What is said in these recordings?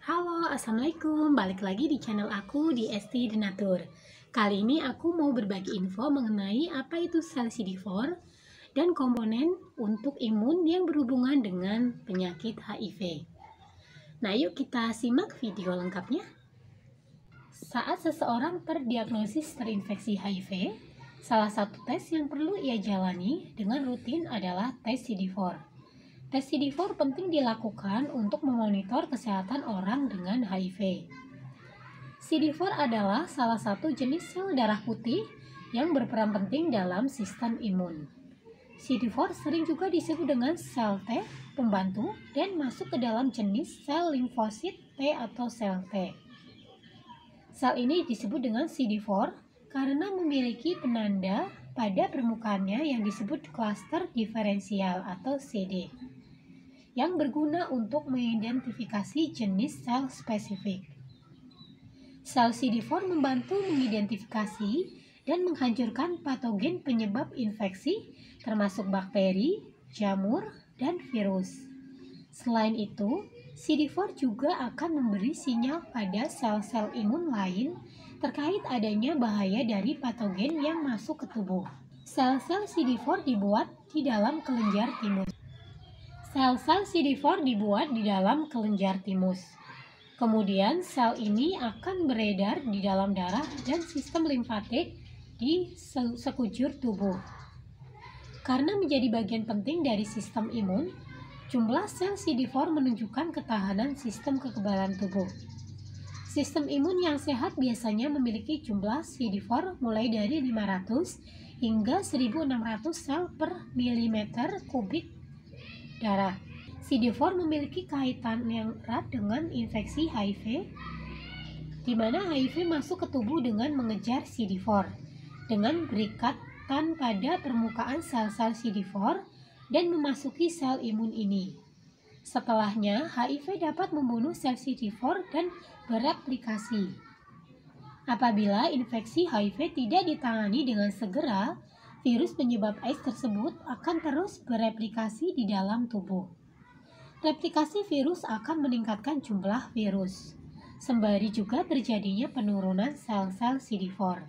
Halo, assalamualaikum. Balik lagi di channel aku di ST Denatur. Kali ini aku mau berbagi info mengenai apa itu sel CD4 dan komponen untuk imun yang berhubungan dengan penyakit HIV. Nah, yuk kita simak video lengkapnya. Saat seseorang terdiagnosis terinfeksi HIV, salah satu tes yang perlu ia jalani dengan rutin adalah tes CD4. Tes CD4 penting dilakukan untuk memonitor kesehatan orang dengan HIV. CD4 adalah salah satu jenis sel darah putih yang berperan penting dalam sistem imun. CD4 sering juga disebut dengan sel T pembantu dan masuk ke dalam jenis sel limfosit T atau sel T. Sel ini disebut dengan CD4 karena memiliki penanda pada permukaannya yang disebut klaster diferensial atau CD, yang berguna untuk mengidentifikasi jenis sel spesifik. Sel CD4 membantu mengidentifikasi dan menghancurkan patogen penyebab infeksi termasuk bakteri, jamur, dan virus. Selain itu, CD4 juga akan memberi sinyal pada sel-sel imun lain terkait adanya bahaya dari patogen yang masuk ke tubuh. Sel-sel CD4 dibuat di dalam kelenjar timus. Sel-sel CD4 dibuat di dalam kelenjar timus. Kemudian sel ini akan beredar di dalam darah dan sistem limfatik di sekujur tubuh. Karena menjadi bagian penting dari sistem imun, jumlah sel CD4 menunjukkan ketahanan sistem kekebalan tubuh. Sistem imun yang sehat biasanya memiliki jumlah CD4 mulai dari 500 hingga 1600 sel per milimeter kubik darah. CD4 memiliki kaitan yang erat dengan infeksi HIV, di mana HIV masuk ke tubuh dengan mengejar CD4 dengan berikatan pada permukaan sel-sel CD4 dan memasuki sel imun ini. Setelahnya, HIV dapat membunuh sel CD4 dan bereplikasi. Apabila infeksi HIV tidak ditangani dengan segera, virus penyebab AIDS tersebut akan terus bereplikasi di dalam tubuh. Replikasi virus akan meningkatkan jumlah virus, sembari juga terjadinya penurunan sel-sel CD4.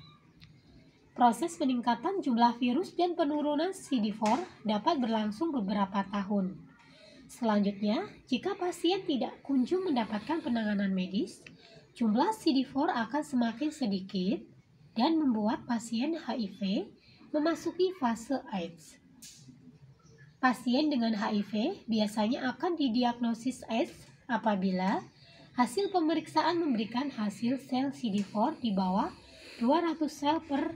Proses peningkatan jumlah virus dan penurunan CD4 dapat berlangsung beberapa tahun. Selanjutnya, jika pasien tidak kunjung mendapatkan penanganan medis, jumlah CD4 akan semakin sedikit dan membuat pasien HIV memasuki fase AIDS. Pasien dengan HIV biasanya akan didiagnosis AIDS apabila hasil pemeriksaan memberikan hasil sel CD4 di bawah 200 sel per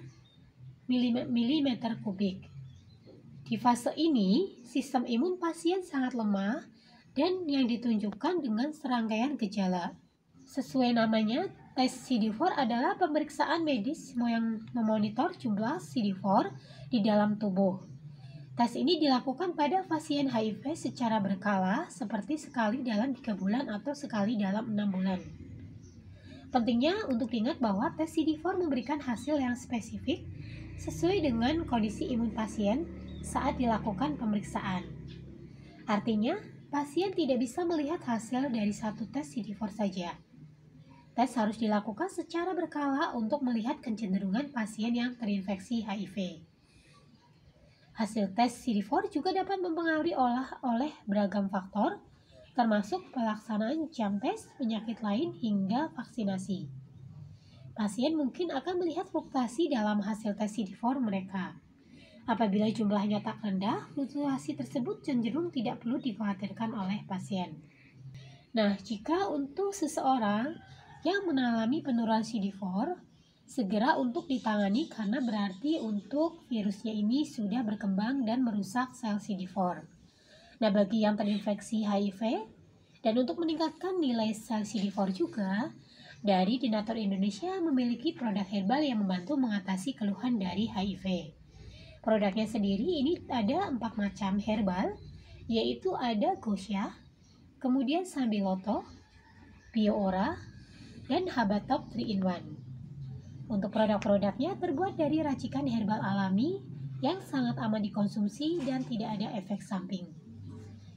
milimeter kubik. Di fase ini, sistem imun pasien sangat lemah dan yang ditunjukkan dengan serangkaian gejala. Sesuai namanya, tes CD4 adalah pemeriksaan medis yang memonitor jumlah CD4 di dalam tubuh. Tes ini dilakukan pada pasien HIV secara berkala, seperti sekali dalam 3 bulan atau sekali dalam 6 bulan. Pentingnya untuk diingat bahwa tes CD4 memberikan hasil yang spesifik sesuai dengan kondisi imun pasien saat dilakukan pemeriksaan. Artinya, pasien tidak bisa melihat hasil dari satu tes CD4 saja. Tes harus dilakukan secara berkala untuk melihat kecenderungan pasien yang terinfeksi HIV. Hasil tes CD4 juga dapat mempengaruhi oleh beragam faktor, termasuk pelaksanaan jam tes, penyakit lain, hingga vaksinasi. Pasien mungkin akan melihat fluktuasi dalam hasil tes CD4 mereka. Apabila jumlahnya tak rendah, fluktuasi tersebut cenderung tidak perlu dikhawatirkan oleh pasien. Nah, jika untuk seseorang yang mengalami penurunan CD4, segera untuk ditangani karena berarti untuk virusnya ini sudah berkembang dan merusak sel CD4. Nah, bagi yang terinfeksi HIV dan untuk meningkatkan nilai sel CD4 juga, dari Denatur Indonesia memiliki produk herbal yang membantu mengatasi keluhan dari HIV. Produknya sendiri ini ada 4 macam herbal, yaitu ada Gosya, kemudian Sambiloto, Bioora, dan Habatop 3-in-1. Untuk produk-produknya terbuat dari racikan herbal alami yang sangat aman dikonsumsi dan tidak ada efek samping.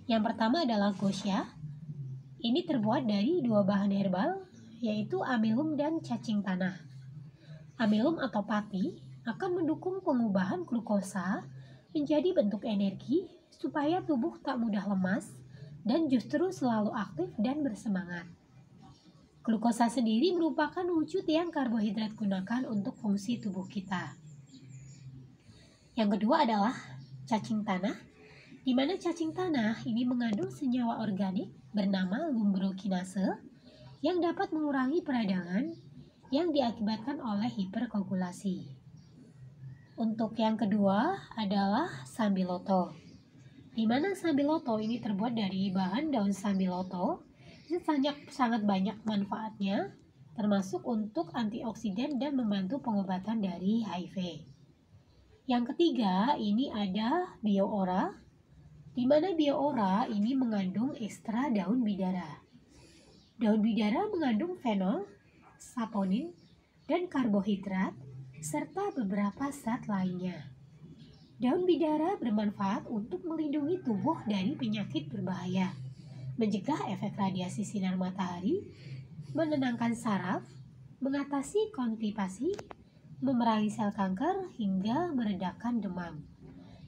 Yang pertama adalah Gosya. ini terbuat dari dua bahan herbal, yaitu amilum dan cacing tanah. Amilum atau pati akan mendukung pengubahan glukosa menjadi bentuk energi supaya tubuh tak mudah lemas dan justru selalu aktif dan bersemangat. Glukosa sendiri merupakan wujud yang karbohidrat gunakan untuk fungsi tubuh kita. Yang kedua adalah cacing tanah, di mana cacing tanah ini mengandung senyawa organik bernama lumbrokinase yang dapat mengurangi peradangan yang diakibatkan oleh hiperkoagulasi. Untuk yang kedua adalah sambiloto, di mana sambiloto ini terbuat dari bahan daun sambiloto. Itu sangat banyak manfaatnya, termasuk untuk antioksidan dan membantu pengobatan dari HIV. Yang ketiga ini ada bioora, di mana bioora ini mengandung ekstra daun bidara. Daun bidara mengandung fenol, saponin, dan karbohidrat, serta beberapa zat lainnya. Daun bidara bermanfaat untuk melindungi tubuh dari penyakit berbahaya, mencegah efek radiasi sinar matahari, menenangkan saraf, mengatasi konstipasi, memerangi sel kanker, hingga meredakan demam.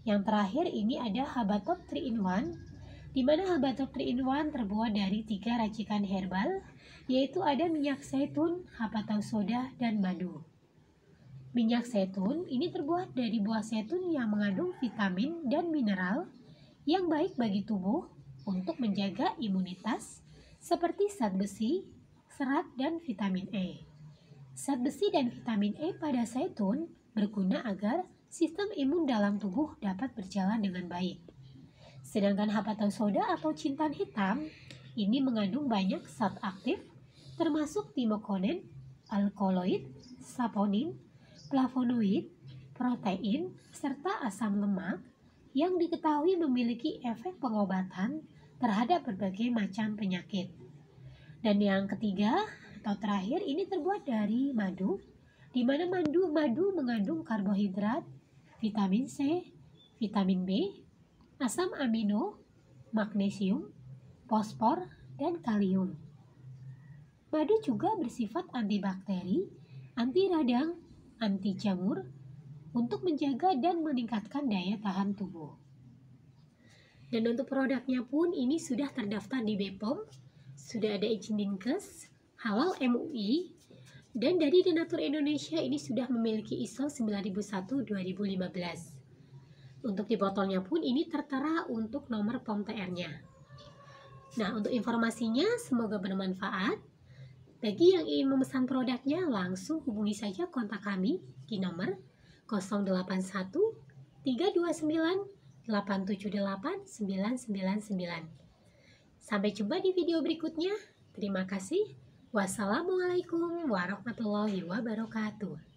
Yang terakhir ini ada Habatop 3-in-1, di mana Habatop 3-in-1 terbuat dari 3 racikan herbal, yaitu ada minyak zaitun, hapatau soda, dan madu. Minyak zaitun ini terbuat dari buah zaitun yang mengandung vitamin dan mineral yang baik bagi tubuh untuk menjaga imunitas seperti zat besi, serat, dan vitamin E. Zat besi dan vitamin E pada zaitun berguna agar sistem imun dalam tubuh dapat berjalan dengan baik. Sedangkan hapatau soda atau jintan hitam ini mengandung banyak zat aktif termasuk timokonen, alkaloid, saponin, flavonoid, protein, serta asam lemak yang diketahui memiliki efek pengobatan terhadap berbagai macam penyakit. Dan yang ketiga atau terakhir ini terbuat dari madu, di mana madu mengandung karbohidrat, vitamin C, vitamin B, asam amino, magnesium, fosfor, dan kalium. Madu juga bersifat antibakteri, anti radang, anti jamur untuk menjaga dan meningkatkan daya tahan tubuh. Dan untuk produknya pun ini sudah terdaftar di BPOM, sudah ada izin Dinkes, halal MUI, dan dari Denatur Indonesia ini sudah memiliki ISO 9001-2015. Untuk di botolnya pun ini tertera untuk nomor POM TR-nya. Nah, untuk informasinya semoga bermanfaat. Bagi yang ingin memesan produknya, langsung hubungi saja kontak kami di nomor 081 329 878 999. Sampai jumpa di video berikutnya. Terima kasih. Wassalamualaikum warahmatullahi wabarakatuh.